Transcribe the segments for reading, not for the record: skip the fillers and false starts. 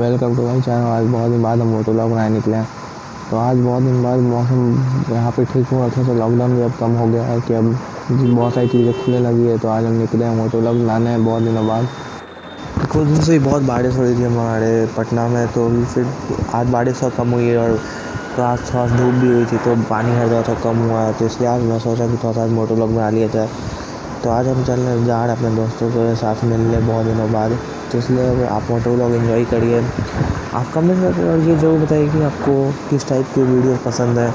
Welcome to my channel. आज बहुत दिन बाद हम मोटो व्लॉग बनाने निकले हैं। तो आज बहुत दिन बाद मौसम यहाँ पे ठीक हुआ था, तो लॉकडाउन भी अब कम हो गया है कि अब बहुत सारी चीज़ें खुलने लगी है। तो आज हम निकले हैं मोटो व्लॉग बनाने हैं बहुत दिनों बाद। कुछ दिन से ही बहुत बारिश हो रही थी हमारे पटना में, तो फिर आज बारिश कम हुई है और तो आज थोड़ा धूप भी हुई थी, तो पानी हर जगह कम हुआ है। तो इसलिए आज मैं सोचा कि थोड़ा सा मोटो व्लॉग बना लिया जाए। तो आज हम जा रहे हैं अपने दोस्तों के साथ मिलने बहुत दिनों बाद। तो इसलिए आप मोटो व्लॉग एंजॉय करिए। आप कमेंट करके और ये ज़रूर बताइए कि आपको किस टाइप की वीडियो पसंद है,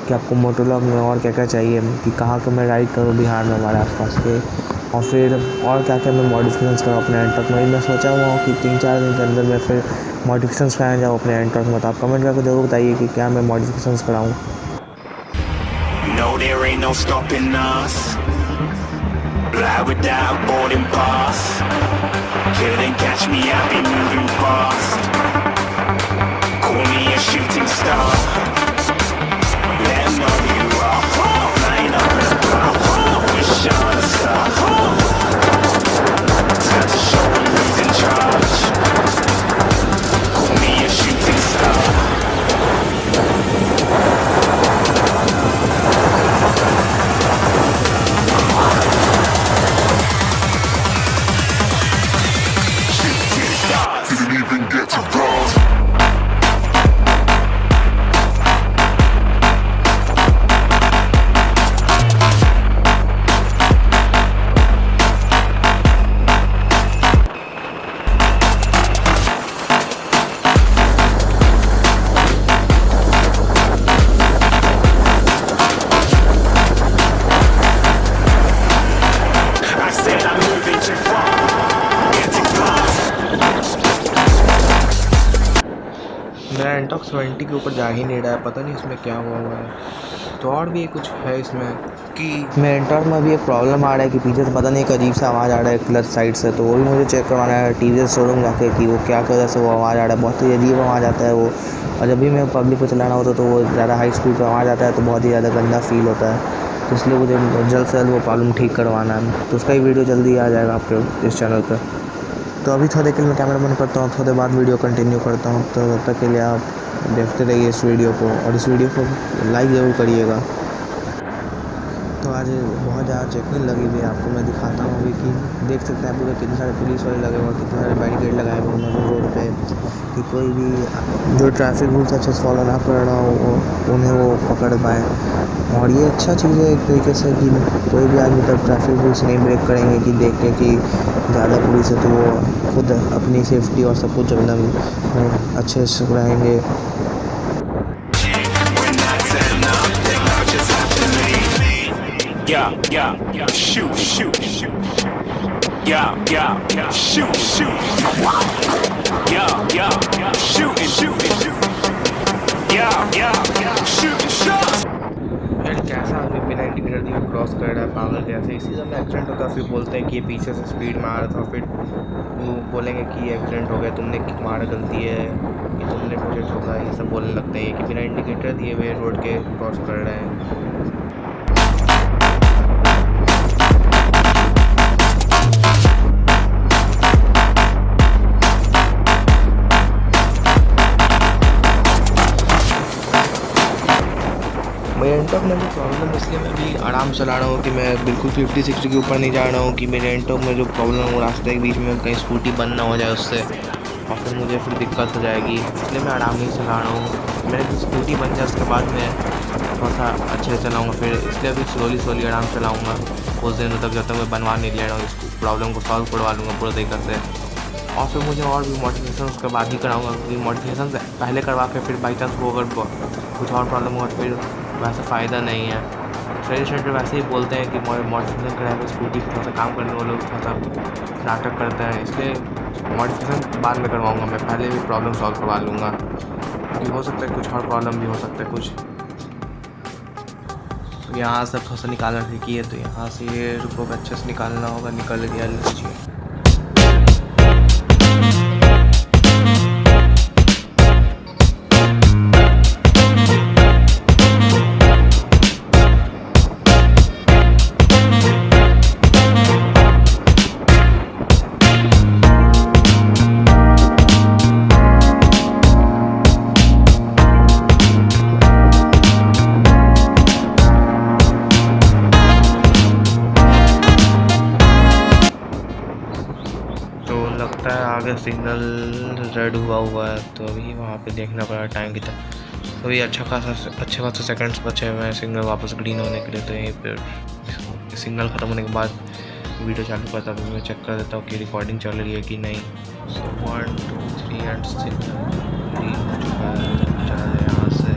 कि आपको मोटो व्लॉग में और क्या क्या चाहिए, कि कहाँ का मैं राइड करूँ बिहार में हमारे आसपास के, और फिर और क्या क्या मैं मॉडिफिकेशंस कराऊँ अपने NTORQ में। मैं सोचा हुआ हूँ कि 3-4 दिन के अंदर मैं फिर मॉडिफिकेशंस कराने जाऊँ अपने NTORQ में। तो आप कमेंट करके ज़रूर बताइए कि क्या मैं modifications कराऊँ। No, there ain't no stopping us. Fly without boarding pass. Couldn't catch me, I'll be moving fast. Call me a shooting star. Let 'em know who you are. Flying up in a car. Wish on a star. Time to show 'em who's in charge. Call me a shooting star. Didn't even get to cross. I said I'm moving too far. Getting lost. मेरा NTORQ 20 के ऊपर जा ही नहीं रहा है, पता नहीं इसमें क्या हुआ है। तो और भी कुछ है इसमें कि मेरे NTORQ में भी एक प्रॉब्लम आ रहा है कि पीछे से पता नहीं एक अजीब सा आवाज़ आ रहा है क्लच साइड से। तो वो भी मुझे चेक करवाना है टीवीएस शोरूम जाके कि वो क्या वजह से वो आवाज़ आ रहा है। बहुत ही अजीब आवाज़ आता है वो, और जब भी मैं पब्लिक पर चलाना होता है तो वो ज़्यादा हाई स्पीड पर आवाज़ आता है, तो बहुत ही ज़्यादा गंदा फील होता है। तो इसलिए मुझे जल्द से जल्द वो प्रॉब्लम ठीक करवाना है। तो उसका ही वीडियो जल्दी आ जाएगा आपके इस चैनल पर। तो अभी थोड़े के लिए मैं कैमरा बंद करता हूँ, थोड़े बाद वीडियो कंटिन्यू करता हूँ। तो तब तक के लिए आप देखते रहिए इस वीडियो को, और इस वीडियो को लाइक ज़रूर करिएगा। तो आज बहुत ज़्यादा चेकिंग लगी हुई है, आपको मैं दिखाता हूँ अभी कि देख सकते हैं पूरे कितने सारे पुलिस वाले लगे हुए हैं, कितने सारे बैरिकेड लगाए हुए हैं रोड पे, कि कोई भी जो ट्रैफिक रूल्स अच्छे से फॉलो ना कर रहा हो उन्हें वो पकड़ पाए। और ये अच्छा चीज़ है एक तरीके से कि कोई भी आदमी तब ट्रैफिक रूल्स नहीं ब्रेक करेंगे कि देख के कि ज़्यादा पुलिस है, तो वो खुद अपनी सेफ्टी और सब कुछ एकदम अच्छे से रहेंगे। Yeah, shoot, shoot, shoot. Yeah, shoot, shoot. Yeah, shoot, shoot, shoot. Yeah, shoot, shoot. यार कैसा आदमी बिना इंडिकेटर दिए क्रॉस कर रहा है पागल जैसे। इसी समय एक्सीडेंट होता है, फिर बोलते हैं कि ये पीछे से स्पीड में आ रहा था, फिर वो बोलेंगे कि ये एक्सीडेंट हो गया, तुमने तुम्हारा गलती है, कि तुमने प्रोजेक्ट होगा, ये सब बोलने लगते हैं कि बिना इंडिकेटर दिए हुए रोड के क्रॉस कर रहे हैं। मेरे NTORQ में जो प्रॉब्लम है इसलिए मैं भी आराम से चला रहा हूँ कि मैं बिल्कुल 50-60 के ऊपर नहीं जा रहा हूँ, कि मेरे NTORQ में जो प्रॉब्लम हो रास्ते के बीच में कहीं स्कूटी बंद ना हो जाए उससे, और फिर मुझे दिक्कत हो जाएगी। इसलिए मैं आराम ही चला रहा हूँ। मेरी जो स्कूटी बन जाए उसके बाद मैं थोड़ा सा अच्छे से चलाऊँगा, फिर इसलिए अभी स्लोली आराम चलाऊँगा कुछ दिन तक, जब तक मैं बनवा नहीं ले रहा हूँ, इस प्रॉब्लम को सॉल्व करवा लूँगा पूरा तरीक़े से। और फिर मुझे और भी मॉडिफिकेशन उसके बाद ही कराऊँगा, क्योंकि मॉडिफिकेशन पहले करवा के फिर बाई चांस वो अगर कुछ और प्रॉब्लम होगा तो फिर वैसे फ़ायदा नहीं है। सर्विस सेंटर वैसे ही बोलते हैं कि मॉडिफिकेशन कराए तो स्कूटी थोड़ा सा काम करने वाले लोग थोड़ा सा नाटक करते हैं, इसलिए मॉडिफिकेशन बाद में करवाऊँगा। मैं पहले भी प्रॉब्लम सॉल्व करवा लूँगा, क्योंकि हो सकता है कुछ और प्रॉब्लम भी हो सकता है कुछ। तो यहाँ से थोड़ा सा निकालना ठीक है, तो यहाँ से ये रुको अच्छे से निकालना होगा। निकल गया, लीजिए। आगे सिग्नल रेड हुआ है, तो अभी वहाँ पे देखना पड़ा टाइम कितना। तो ये अच्छे खासा सेकंड्स बचे हुए हैं सिग्नल वापस ग्रीन होने के लिए। तो यहीं पर सिग्नल ख़त्म होने के बाद वीडियो चालू करता हूँ। मैं चेक कर देता हूँ कि रिकॉर्डिंग चल रही है कि नहीं। सो 1 2 3 एंड सिग्नल ग्रीन हो चुका है। तो चला जाए यहाँ से।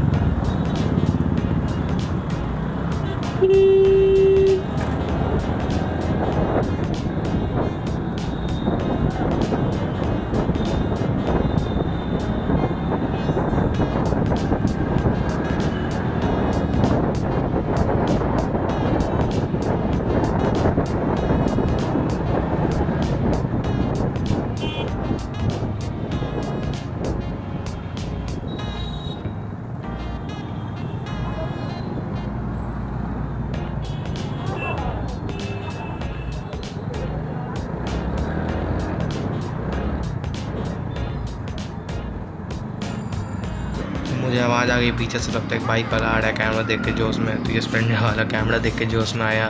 मुझे आवाज़ आ गई पीछे से, लगता है बाइक वाला आ रहा है कैमरा देख के जोश में। तो ये स्प्लेंडर वाला कैमरा देख के जोश में आया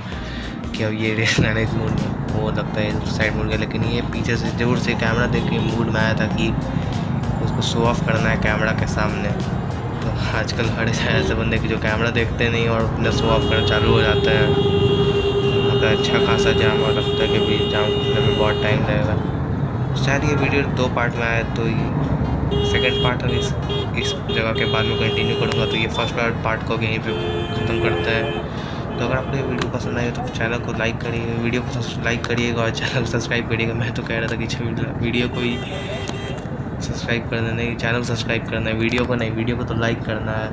कि अब ये रेस लाने इस मूड में, वो लगता है साइड मूड गया। लेकिन ये पीछे से ज़रूर से कैमरा देख के मूड में आया था कि उसको शो ऑफ करना है कैमरा के सामने। तो आजकल हर ऐसे बंदे की जो कैमरा देखते नहीं और अपने शो ऑफ करना चालू हो जाते हैं। तो अच्छा खासा जाम, और लगता है कि भी जाम खुलने में बहुत टाइम लगेगा। शायद ये वीडियो 2 पार्ट में आया, तो ये सेकंड पार्ट अब इस जगह के बाद में कंटिन्यू करूँगा। तो ये फर्स्ट पार्ट को यहीं पे ख़त्म करता है। तो अगर आपको ये वीडियो पसंद आए तो चैनल को लाइक करिए, वीडियो को लाइक करिएगा और चैनल को सब्सक्राइब करिएगा। मैं तो कह रहा था कि वीडियो को ही सब्सक्राइब करना नहीं, चैनल को सब्सक्राइब करना है, वीडियो को नहीं। वीडियो को तो लाइक करना है।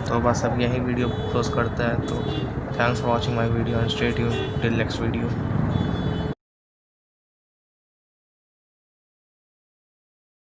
तो बस अब यही वीडियो क्लोज करता है। तो thanks for watching my video and stay tuned till next video.